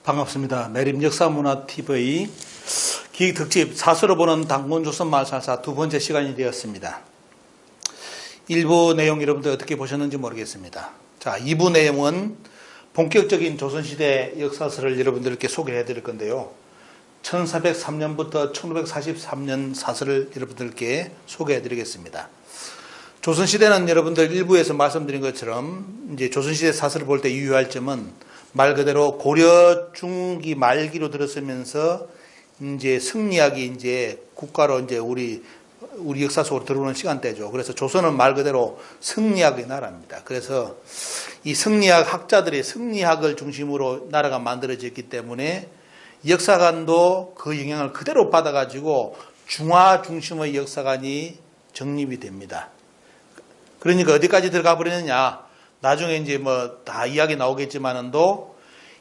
반갑습니다. 매림 역사문화TV 기획특집 사서로 보는 단군조선 말살사 두 번째 시간이 되었습니다. 1부 내용 여러분들 어떻게 보셨는지 모르겠습니다. 자, 2부 내용은 본격적인 조선시대 역사서를 여러분들께 소개해 드릴 건데요. 1403년부터 1543년 사서를 여러분들께 소개해 드리겠습니다. 조선시대는 여러분들 1부에서 말씀드린 것처럼 이제 조선시대 사서를 볼 때 유의할 점은 말 그대로 고려 중기 말기로 들어서면서 이제 승리학이 이제 국가로 이제 우리 역사 속으로 들어오는 시간대죠. 그래서 조선은 말 그대로 승리학의 나라입니다. 그래서 이 승리학 학자들이 승리학을 중심으로 나라가 만들어졌기 때문에 역사관도 그 영향을 그대로 받아가지고 중화 중심의 역사관이 정립이 됩니다. 그러니까 어디까지 들어가 버리느냐. 나중에 이제 뭐 다 이야기 나오겠지만은도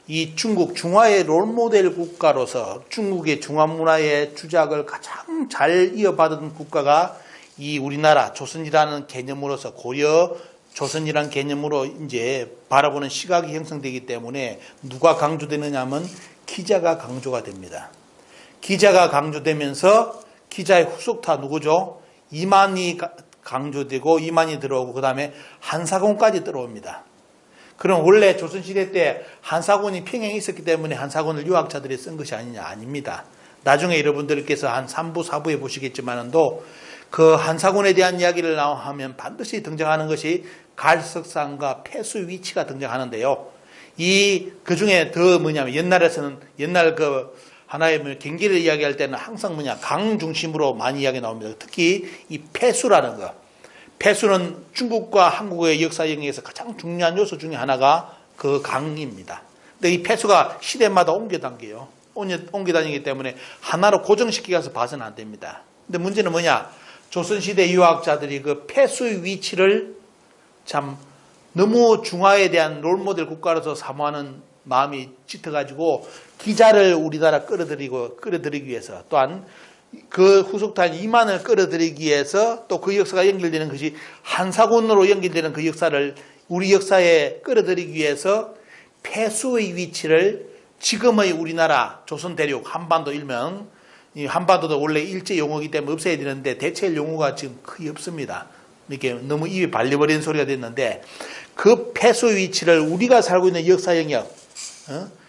이 중국 중화의 롤모델 국가로서 중국의 중화 문화의 주작을 가장 잘 이어받은 국가가 이 우리나라 조선이라는 개념으로서 고려 조선이라는 개념으로 이제 바라보는 시각이 형성되기 때문에 누가 강조되느냐 하면 기자가 강조가 됩니다. 기자가 강조되면서 기자의 후속타 누구죠? 이만희 강조되고 이만희 들어오고 그 다음에 한사곤까지 들어옵니다. 그럼 원래 조선시대 때 한사곤이 평양에 있었기 때문에 한사곤을 유학자들이 쓴 것이 아니냐? 아닙니다. 나중에 여러분들께서 한 3부, 4부에 보시겠지만도 그 한사곤에 대한 이야기를 하면 반드시 등장하는 것이 갈석산과 폐수 위치가 등장하는데요. 그 중에 더 뭐냐면 옛날에서는 옛날 그 하나의 경기를 이야기할 때는 항상 강 중심으로 많이 이야기 나옵니다. 특히 이 폐수라는 거. 폐수는 중국과 한국의 역사 영역에서 가장 중요한 요소 중에 하나가 그 강입니다. 근데 이 폐수가 시대마다 옮겨다니기 때문에 하나로 고정시키면서 봐서는 안 됩니다. 근데 문제는 뭐냐? 조선시대 유학자들이 그 폐수의 위치를 참 너무 중화에 대한 롤모델 국가로서 사모하는 마음이 짙어가지고 기자를 우리나라 끌어들이기 위해서 또한 그 후속탄 이만을 끌어들이기 위해서 또 그 역사가 연결되는 것이 한사곤으로 연결되는 그 역사를 우리 역사에 끌어들이기 위해서 폐수의 위치를 지금의 우리나라 조선 대륙 한반도 일명 이 한반도도 원래 일제 용어이기 때문에 없애야 되는데 대체 용어가 지금 거의 없습니다. 이렇게 너무 입에 발려버리는 소리가 됐는데 그 폐수의 위치를 우리가 살고 있는 역사 영역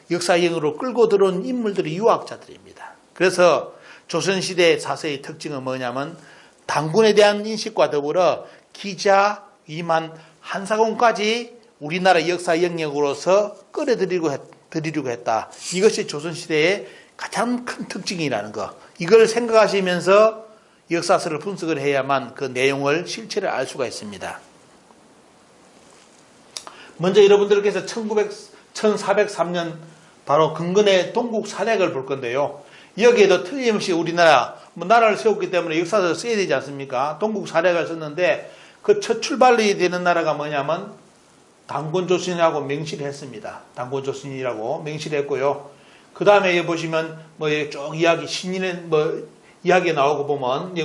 역사형으로 끌고 들어온 인물들이 유학자들입니다. 그래서 조선시대 사서의 특징은 뭐냐면 단군에 대한 인식과 더불어 기자, 이만, 한사곤까지 우리나라 역사 영역으로서 끌어들이려고 했다. 이것이 조선시대의 가장 큰 특징이라는 거. 이걸 생각하시면서 역사서를 분석을 해야만 그 내용을 실체를 알 수가 있습니다. 먼저 여러분들께서 1403년 바로 근근의 동국 사략을 볼 건데요. 여기에도 틀림없이 우리나라 나라를 세웠기 때문에 역사서를 써야 되지 않습니까? 동국 사략을 썼는데 그 첫 출발이 되는 나라가 뭐냐면 단군조선이라고 명시를 했습니다. 단군조선이라고 명시를 했고요. 그 다음에 여기 보시면 쭉 이야기 신인의 이야기 나오고 보면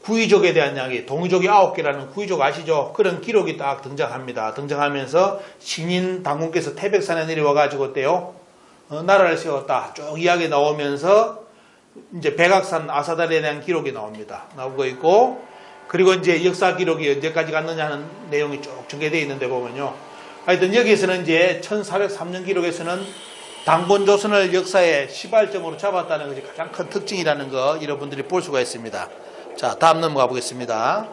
구이족에 대한 이야기, 동이족이 9개라는 구이족 아시죠? 그런 기록이 딱 등장합니다. 등장하면서 신인 당군께서 태백산에 내려와가지고 어때요? 나라를 세웠다. 쭉 이야기 나오면서 이제 백악산 아사달에 대한 기록이 나오고 있고, 그리고 이제 역사 기록이 언제까지 갔느냐 하는 내용이 쭉 전개되어 있는데 보면요. 하여튼 여기에서는 이제 1403년 기록에서는 단군조선을 역사의 시발점으로 잡았다는 것이 가장 큰 특징이라는 거 여러분들이 볼 수가 있습니다. 자, 다음 넘어가 보겠습니다.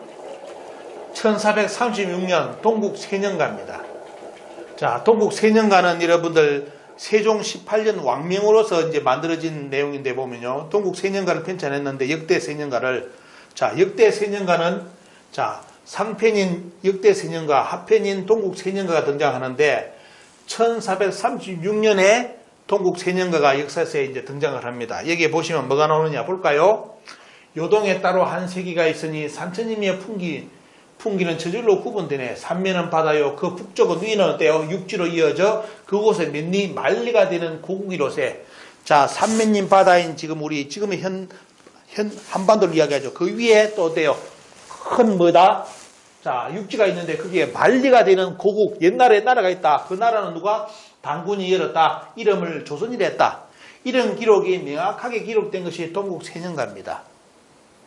1436년 동국 세년가입니다. 자, 동국 세년가는 여러분들 세종 18년 왕명으로서 이제 만들어진 내용인데 보면요. 동국 세년가를 편찬했는데 역대 세년가를 역대 세년가는 상편인 역대 세년가, 하편인 동국 세년가가 등장하는데 1436년에 동국 세년가가 역사서에 이제 등장을 합니다. 여기에 보시면 뭐가 나오느냐 볼까요? 요동에 따로 한 세기가 있으니 산천임의 풍기는 저절로 구분되네. 삼면은 바다요. 그 북쪽은 위는 어때요? 육지로 이어져 그곳에 몇리 만리가 되는 고국이로세. 자, 삼면님 바다인 지금의 현 한반도를 이야기하죠. 그 위에 또 어때요? 큰 뭐다? 자, 육지가 있는데 거기에 만리가 되는 고국, 옛날에 나라가 있다. 그 나라는 누가? 단군이 열었다. 이름을 조선이라 했다. 이런 기록이 명확하게 기록된 것이 동국 세년가입니다.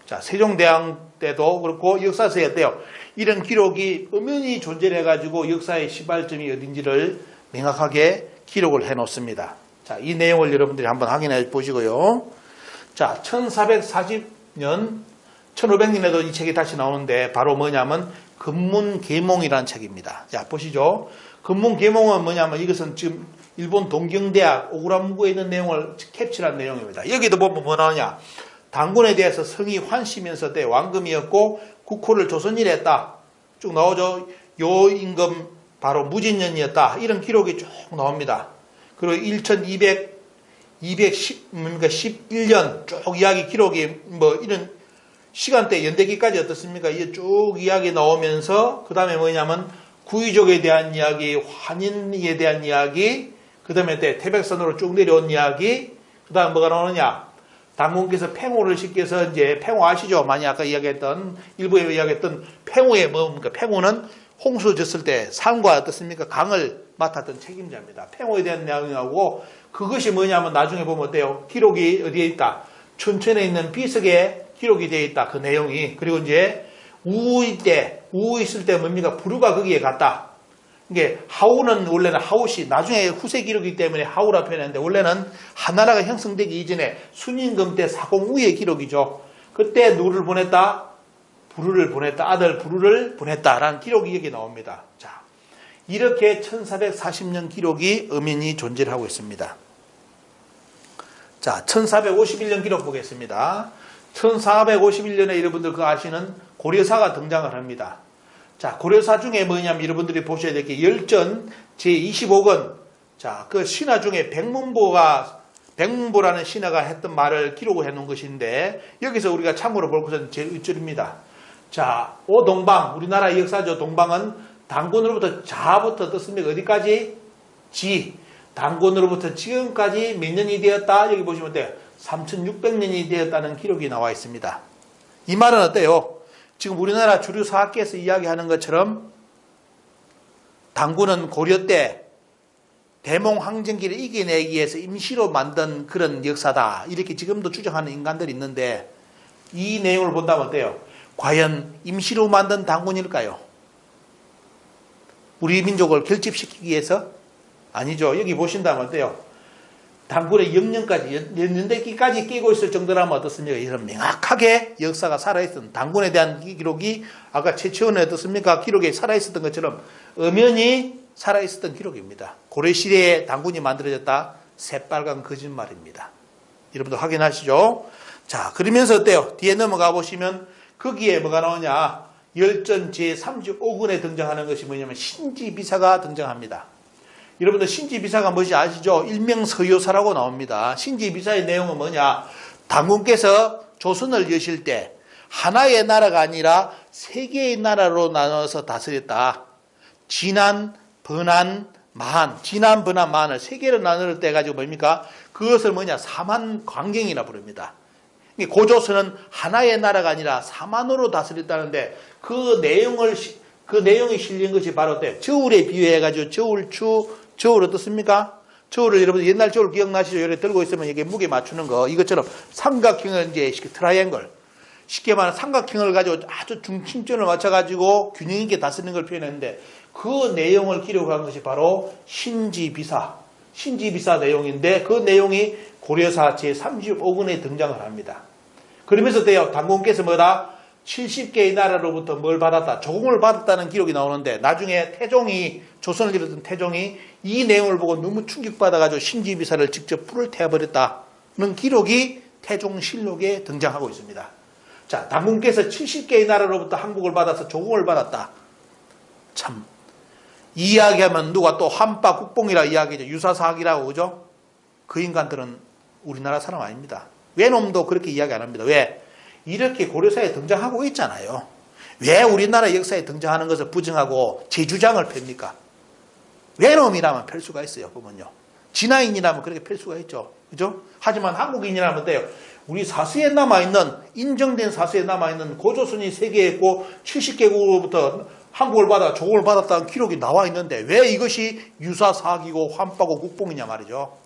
자, 세종대왕 때도 그렇고 역사서에 어때요? 이런 기록이 엄연히 존재해가지고 역사의 시발점이 어딘지를 명확하게 기록을 해놓습니다. 자, 이 내용을 여러분들이 한번 확인해 보시고요. 자, 1440년, 1500년에도 이 책이 다시 나오는데 바로 뭐냐면 근문계몽이라는 책입니다. 자, 보시죠. 근문계몽은 뭐냐면 이것은 지금 일본 동경대학 오구라문구에 있는 내용을 캡처한 내용입니다. 여기도 보면 뭐 나오냐. 단군에 대해서 성이 환시면서 때 왕금이었고 국호를 조선이라 했다. 쭉 나오죠. 요 임금 바로 무진년이었다. 이런 기록이 쭉 나옵니다. 그리고 1211년 쭉 이야기 기록이 뭐 이런 시간대 연대기까지 어떻습니까? 이게 쭉 이야기 나오면서 그 다음에 뭐냐면 구이족에 대한 이야기, 환인에 대한 이야기, 그 다음에 태백산으로 쭉 내려온 이야기, 그 다음 뭐가 나오느냐? 단군께서 팽호를 시켜서 이제 팽호 아시죠? 많이 아까 이야기했던 일부에 이야기했던 팽호의 뭡니까? 팽호는 홍수 졌을 때 산과 어떻습니까? 강을 맡았던 책임자입니다. 팽호에 대한 내용이하고 그것이 뭐냐면 나중에 보면 어때요? 기록이 어디에 있다? 춘천에 있는 비석에 기록이 되어 있다. 그 내용이. 그리고 이제 우우 있을 때 뭡니까? 부류가 거기에 갔다. 이게 하우는 원래는 하우시 나중에 후세 기록이기 때문에 하우라 표현했는데 원래는 한나라가 형성되기 이전에 순임금 때 사공우의 기록이죠. 그때 누구를 보냈다? 부류를 보냈다. 아들 부류를 보냈다라는 기록이 여기 나옵니다. 자, 이렇게 1440년 기록이 엄연히 존재를 하고 있습니다. 자, 1451년 기록 보겠습니다. 1451년에 여러분들 그 아시는 고려사가 등장을 합니다. 자, 고려사 중에 뭐냐면 여러분들이 보셔야 될 게 열전 제25권. 자, 그 신화 중에 백문보라는 신하가 했던 말을 기록을 해 놓은 것인데 여기서 우리가 참고로 볼 것은 제1절입니다. 자, 오동방, 우리나라 역사죠. 동방은 단군으로부터 자부터 어떻습니까? 어디까지? 지. 단군으로부터 지금까지 몇 년이 되었다? 여기 보시면 돼요. 3600년이 되었다는 기록이 나와 있습니다. 이 말은 어때요? 지금 우리나라 주류 사학계에서 이야기하는 것처럼 단군은 고려 때 대몽항쟁기를 이겨내기 위해서 임시로 만든 그런 역사다. 이렇게 지금도 주장하는 인간들이 있는데 이 내용을 본다면 어때요? 과연 임시로 만든 단군일까요? 우리 민족을 결집시키기 위해서? 아니죠. 여기 보신다면 어때요? 단군의 영년까지, 연대기까지 끼고 있을 정도라면 어떻습니까? 이런 명확하게 역사가 살아있던 단군에 대한 기록이 아까 최치원에 어떻습니까? 기록에 살아있었던 것처럼 엄연히 살아있었던 기록입니다. 고려시대에 단군이 만들어졌다? 새빨간 거짓말입니다. 여러분들 확인하시죠? 자, 그러면서 어때요? 뒤에 넘어가 보시면 거기에 뭐가 나오냐? 열전 제35권에 등장하는 것이 뭐냐면 신지비사가 등장합니다. 여러분들 신지비사가 뭔지 아시죠? 일명 서효사라고 나옵니다. 신지비사의 내용은 뭐냐? 단군께서 조선을 여실 때 하나의 나라가 아니라 세 개의 나라로 나눠서 다스렸다. 진안, 번안, 마한. 진안, 번안, 마한을 세 개로 나눌 때 가지고 뭡니까? 그것을 뭐냐? 사만광경이라 부릅니다. 고조선은 하나의 나라가 아니라 사만으로 다스렸다는데 그 내용이 실린 것이 바로 어때요? 저울에 비유해가지고 저울 어떻습니까? 저울을 여러분 옛날 저울 기억나시죠? 이렇게 들고 있으면 이게 무게 맞추는 거. 이것처럼 삼각형을 이제 트라이앵글. 쉽게 말하면 삼각형을 가지고 아주 중심점을 맞춰가지고 균형 있게 다스리는 걸 표현했는데 그 내용을 기록한 것이 바로 신지비사 내용인데 그 내용이 고려사 제35권에 등장을 합니다. 그러면서 돼요. 단군께서 뭐다? 70개의 나라로부터 뭘 받았다? 조공을 받았다는 기록이 나오는데 나중에 조선을 이뤘던 태종이 이 내용을 보고 너무 충격받아가지고 신지비사를 직접 불을 태워버렸다는 기록이 태종실록에 등장하고 있습니다. 자, 단군께서 70개의 나라로부터 항복을 받아서 조공을 받았다. 참, 이 이야기하면 누가 또 한파 국뽕이라 이야기죠. 유사사학이라고 그죠? 그 인간들은 우리나라 사람 아닙니다. 외놈도 그렇게 이야기 안 합니다. 왜? 이렇게 고려사에 등장하고 있잖아요. 왜 우리나라 역사에 등장하는 것을 부정하고 제 주장을 팹니까? 외놈이라면 펼 수가 있어요. 보면요. 진화인이라면 그렇게 펼 수가 있죠. 그죠? 하지만 한국인이라면 어때요? 우리 사수에 남아있는 인정된 사수에 남아있는 고조선이 3개 있고 70개국으로부터 한국을 받아 조국을 받았다는 기록이 나와 있는데 왜 이것이 유사사기고 환빠고 국뽕이냐 말이죠.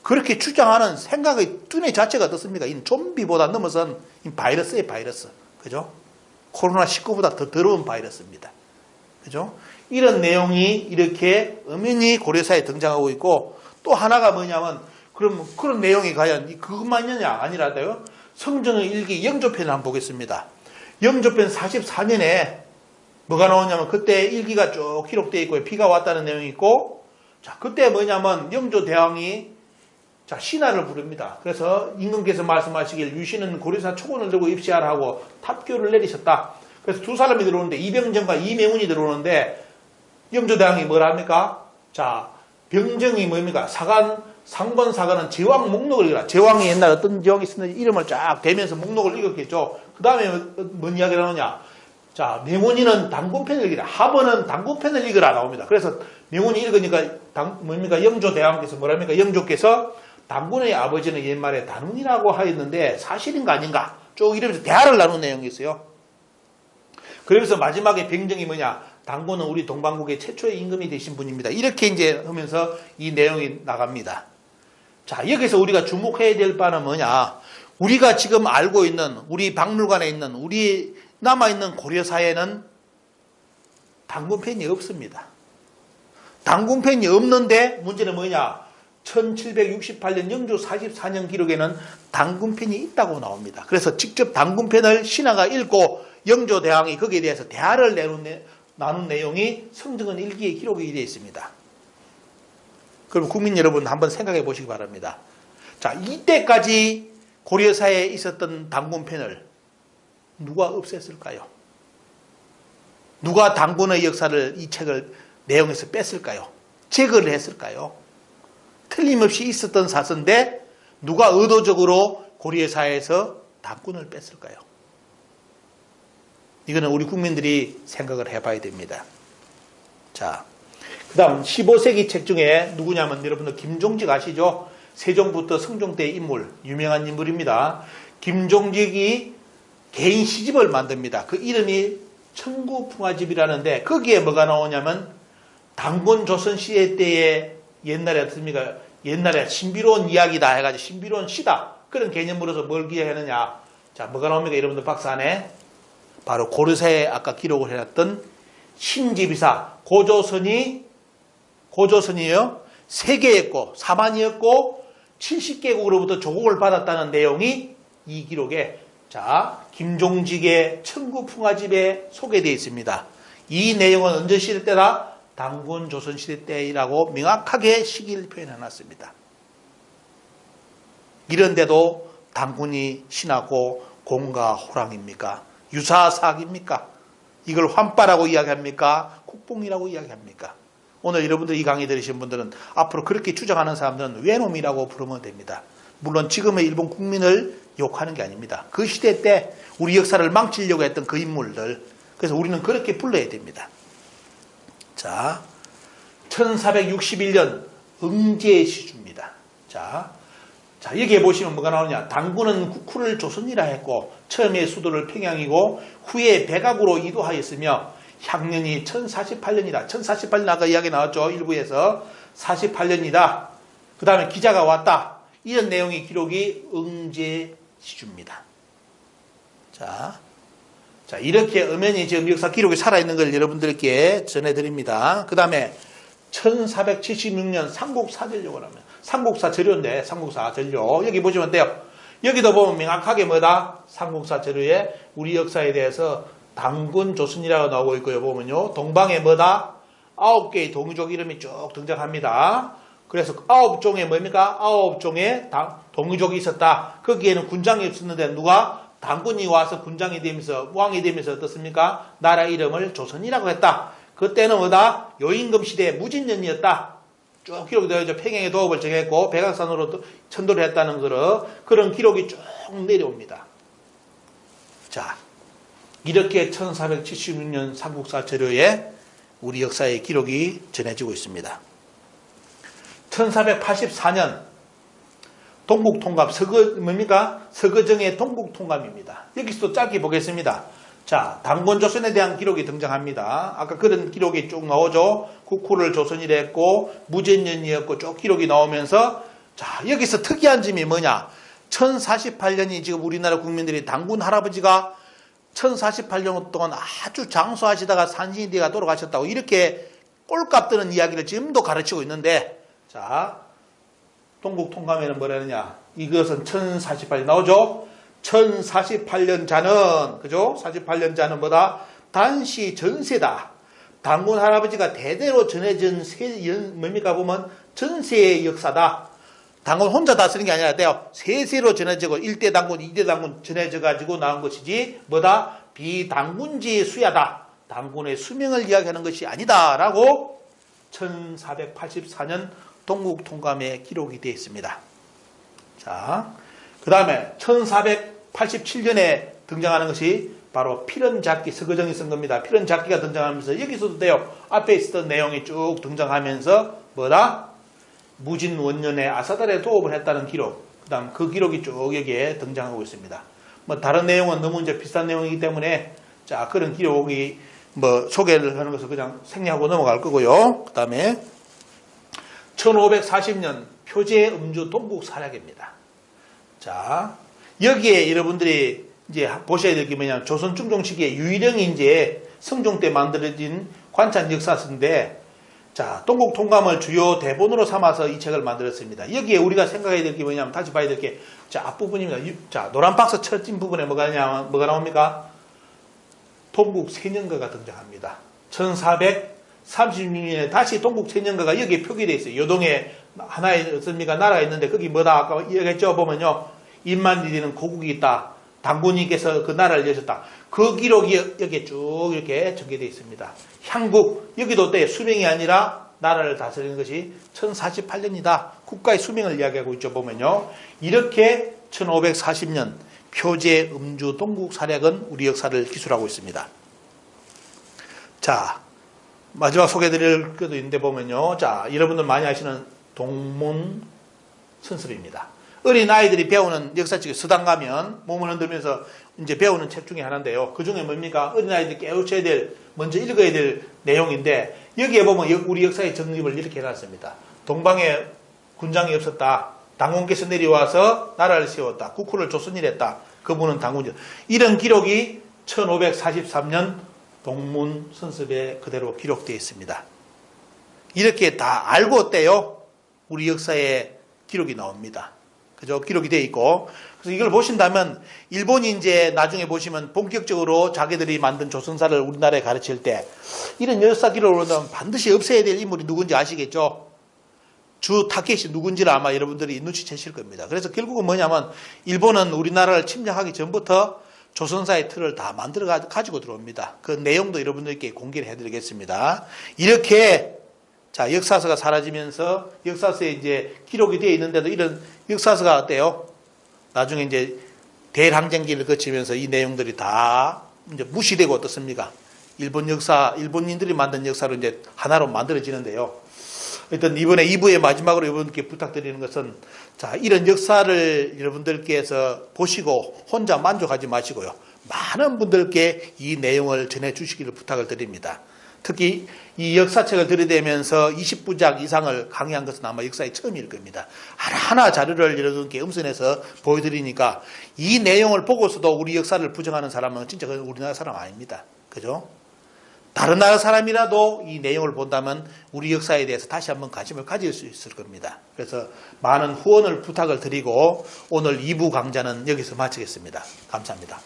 그렇게 주장하는 생각의 뚜뇌 자체가 어떻습니까? 이 좀비보다 넘어선 이 바이러스예요, 바이러스. 그죠? 코로나19보다 더 더러운 바이러스입니다. 그죠? 이런 내용이 이렇게 엄연히 고려사에 등장하고 있고, 또 하나가 뭐냐면, 그럼 그런 내용이 과연 그것만이냐? 아니라도요. 성경의 일기 영조편을 한번 보겠습니다. 영조편 44년에 뭐가 나오냐면, 그때 일기가 쭉 기록되어 있고, 비가 왔다는 내용이 있고, 자, 그때 뭐냐면, 영조대왕이 자, 신하를 부릅니다. 그래서 임금께서 말씀하시길 유신은 고려사 초군을 들고 입시하라 하고 탑교를 내리셨다. 그래서 두 사람이 들어오는데 이병정과 이명훈이 들어오는데 영조대왕이 뭐라 합니까? 자, 병정이 뭡니까? 상번 사관은 제왕 목록을 읽어라. 제왕이 옛날 어떤 제왕이 있었는지 이름을 쫙 대면서 목록을 읽었겠죠. 그 다음에 뭔 이야기를 하느냐? 자, 명훈이는 단군편을 읽으라. 하번은 단군편을 읽으라 나옵니다. 그래서 명훈이 읽으니까 뭡니까? 영조대왕께서 뭐랍니까? 영조께서 단군의 아버지는 옛말에 단훈이라고 하였는데 사실인가 아닌가 쭉 이러면서 대화를 나눈 내용이 있어요. 그러면서 마지막에 병정이 뭐냐? 단군은 우리 동방국의 최초의 임금이 되신 분입니다. 이렇게 이제 하면서 이 내용이 나갑니다. 자, 여기서 우리가 주목해야 될 바는 뭐냐? 우리가 지금 알고 있는 우리 박물관에 있는 우리 남아있는 고려사에는 단군편이 없습니다. 단군편이 없는데 문제는 뭐냐? 1768년 영조 44년 기록에는 단군편이 있다고 나옵니다. 그래서 직접 단군편을 신하가 읽고 영조대왕이 거기에 대해서 대화를 나눈 내용이 성정은 일기에 기록이 되어 있습니다. 그럼 국민 여러분 한번 생각해 보시기 바랍니다. 자, 이때까지 고려사에 있었던 단군편을 누가 없앴을까요? 누가 단군의 역사를 이 책을 내용에서 뺐을까요? 제거를 했을까요? 틀림없이 있었던 사서인데 누가 의도적으로 고려사에서 단군을 뺐을까요? 이거는 우리 국민들이 생각을 해봐야 됩니다. 자, 그 다음 15세기 책 중에 누구냐면 여러분들 김종직 아시죠? 세종부터 성종 때의 인물, 유명한 인물입니다. 김종직이 개인 시집을 만듭니다. 그 이름이 천구풍화집이라는데 거기에 뭐가 나오냐면 단군 조선시대 때의 옛날에 어떻습니까? 옛날에 신비로운 이야기다 해가지고 신비로운 시다. 그런 개념으로서 뭘 기억하느냐. 자, 뭐가 나옵니까? 여러분들 박스 안에. 바로 고려사에 아까 기록을 해놨던 신지비사. 고조선이요. 세계였고, 사만이었고, 70개국으로부터 조국을 받았다는 내용이 이 기록에, 자, 김종직의 천구풍화집에 소개되어 있습니다. 이 내용은 언제 시대 때다? 단군 조선시대 때라고 명확하게 시기를 표현해놨습니다. 이런데도 단군이 신하고 공과 호랑입니까? 유사사기입니까? 이걸 환빠라고 이야기합니까? 국뽕이라고 이야기합니까? 오늘 여러분들 이 강의 들으신 분들은 앞으로 그렇게 주장하는 사람들은 외놈이라고 부르면 됩니다. 물론 지금의 일본 국민을 욕하는 게 아닙니다. 그 시대 때 우리 역사를 망치려고 했던 그 인물들, 그래서 우리는 그렇게 불러야 됩니다. 자, 1461년 응제시주입니다. 자, 여기에 보시면 뭐가 나오냐. 단군은 국후를 조선이라 했고 처음에 수도를 평양이고 후에 백악으로 이도하였으며 향년이 1048년이다. 1048년 아까 이야기 나왔죠. 일부에서 48년이다. 그 다음에 기자가 왔다. 이런 내용의 기록이 응제시주입니다. 자, 이렇게 엄연히 지금 역사 기록이 살아있는 걸 여러분들께 전해드립니다. 그 다음에 1476년 삼국사전료가 나옵니다. 삼국사 전료인데, 삼국사 전료. 여기 보시면 돼요. 여기도 보면 명확하게 뭐다? 삼국사 전료에 우리 역사에 대해서 단군 조선이라고 나오고 있고요. 보면요. 동방에 뭐다? 9개의 동유족 이름이 쭉 등장합니다. 그래서 9종의 뭡니까? 9종의 동유족이 있었다. 거기에는 군장이 없었는데 누가? 단군이 와서 군장이 되면서 왕이 되면서 어떻습니까? 나라 이름을 조선이라고 했다. 그때는 뭐다? 요임금 시대의 무진년이었다. 쭉 기록이 되어 있죠. 평양의 도읍을 정했고 백악산으로 천도를 했다는 그런 기록이 쭉 내려옵니다. 자, 이렇게 1476년 삼국사 전료에 우리 역사의 기록이 전해지고 있습니다. 1484년 동국통감 뭡니까? 서거정의 동국통감입니다. 여기서도 짧게 보겠습니다. 자, 당군 조선에 대한 기록이 등장합니다. 아까 그런 기록이 쭉 나오죠. 국호를 조선이라 했고 무제년이었고 쭉 기록이 나오면서 자, 여기서 특이한 점이 뭐냐? 1048년이 지금 우리나라 국민들이 당군 할아버지가 1048년 동안 아주 장수하시다가 산신이 되가 돌아가셨다고 이렇게 꼴값 드는 이야기를 지금도 가르치고 있는데 자, 동국통감에는 뭐라느냐? 이것은 1048년 나오죠? 1048년 자는 그죠? 48년 자는 뭐다? 단시 전세다. 당군 할아버지가 대대로 전해진 뭡니까 보면 전세의 역사다. 당군 혼자 다스리는 게 아니라 돼요. 세세로 전해지고 1대 당군, 2대 당군 전해져 가지고 나온 것이지 뭐다? 비당군지 수야다. 당군의 수명을 이야기하는 것이 아니다라고 1484년 동국통감에 기록이 되어 있습니다. 자, 그 다음에 1487년에 등장하는 것이 바로 필연잡기, 서거정이 쓴 겁니다. 필연잡기가 등장하면서 여기서도 돼요. 앞에 있었던 내용이 쭉 등장하면서 뭐다? 무진원년에 아사달에 도읍을 했다는 기록, 그 다음 그 기록이 쭉 여기에 등장하고 있습니다. 뭐 다른 내용은 너무 이제 비슷한 내용이기 때문에 자, 그런 기록이 뭐 소개를 하는 것을 그냥 생략하고 넘어갈 거고요. 그 다음에 1540년 표제 음주 동국 사략입니다. 자, 여기에 여러분들이 이제 보셔야 될 게 뭐냐면 조선 중종 시기에 유일영이 이제 성종 때 만들어진 관찬 역사서인데 자, 동국통감을 주요 대본으로 삼아서 이 책을 만들었습니다. 여기에 우리가 생각해야 될 게 뭐냐면 다시 봐야 될 게 자, 앞부분입니다. 자, 노란 박스 첫진 부분에 뭐가 나옵니까? 동국 세년가가 등장합니다. 1436년에 다시 동국 세년가가 여기에 표기되어 있어요. 요동에 하나의 나라가 있는데 거기 뭐다 아까 얘기했죠. 보면요. 인만리에는 고국이 있다. 당군님께서 그 나라를 여셨다. 그 기록이 여기에 쭉 이렇게 전개되어 있습니다. 향국 여기도 때 수명이 아니라 나라를 다스리는 것이 1048년이다. 국가의 수명을 이야기하고 있죠. 보면요. 이렇게 1540년 표제 음주 동국 사략은 우리 역사를 기술하고 있습니다. 자, 마지막 소개해드릴 것도 있는데 보면요. 자, 여러분들 많이 아시는 동문 선습입니다. 어린 아이들이 배우는 역사책 서당 가면 몸을 흔들면서 이제 배우는 책 중에 하나인데요. 그 중에 뭡니까? 어린 아이들이 깨우쳐야 될, 먼저 읽어야 될 내용인데 여기에 보면 우리 역사의 정립을 이렇게 해놨습니다. 동방에 군장이 없었다. 당군께서 내려와서 나라를 세웠다. 국호를 조선이랬다. 그분은 당군이었다. 이런 기록이 1543년 동문 선습에 그대로 기록되어 있습니다. 이렇게 다 알고 어때요? 우리 역사에 기록이 나옵니다. 그죠? 기록이 되어 있고. 그래서 이걸 보신다면 일본이 이제 나중에 보시면 본격적으로 자기들이 만든 조선사를 우리나라에 가르칠 때 이런 역사 기록을 보면 반드시 없애야 될 인물이 누군지 아시겠죠? 주 타케시 누군지를 아마 여러분들이 눈치채실 겁니다. 그래서 결국은 뭐냐면 일본은 우리나라를 침략하기 전부터 조선사의 틀을 다 만들어 가지고 들어옵니다. 그 내용도 여러분들께 공개를 해드리겠습니다. 이렇게 자, 역사서가 사라지면서 역사서에 이제 기록이 되어 있는데도 이런 역사서가 어때요? 나중에 이제 대항쟁기를 거치면서 이 내용들이 다 이제 무시되고 어떻습니까? 일본 역사, 일본인들이 만든 역사로 이제 하나로 만들어지는데요. 일단 이번에 2부의 마지막으로 여러분께 부탁드리는 것은 자, 이런 역사를 여러분들께서 보시고 혼자 만족하지 마시고요. 많은 분들께 이 내용을 전해 주시기를 부탁을 드립니다. 특히 이 역사책을 들이대면서 20부작 이상을 강의한 것은 아마 역사의 처음일 겁니다. 하나하나 자료를 여러분께 음선해서 보여드리니까 이 내용을 보고서도 우리 역사를 부정하는 사람은 진짜 우리나라 사람 아닙니다. 그죠? 다른 나라 사람이라도 이 내용을 본다면 우리 역사에 대해서 다시 한번 관심을 가질 수 있을 겁니다. 그래서 많은 후원을 부탁을 드리고 오늘 2부 강좌는 여기서 마치겠습니다. 감사합니다.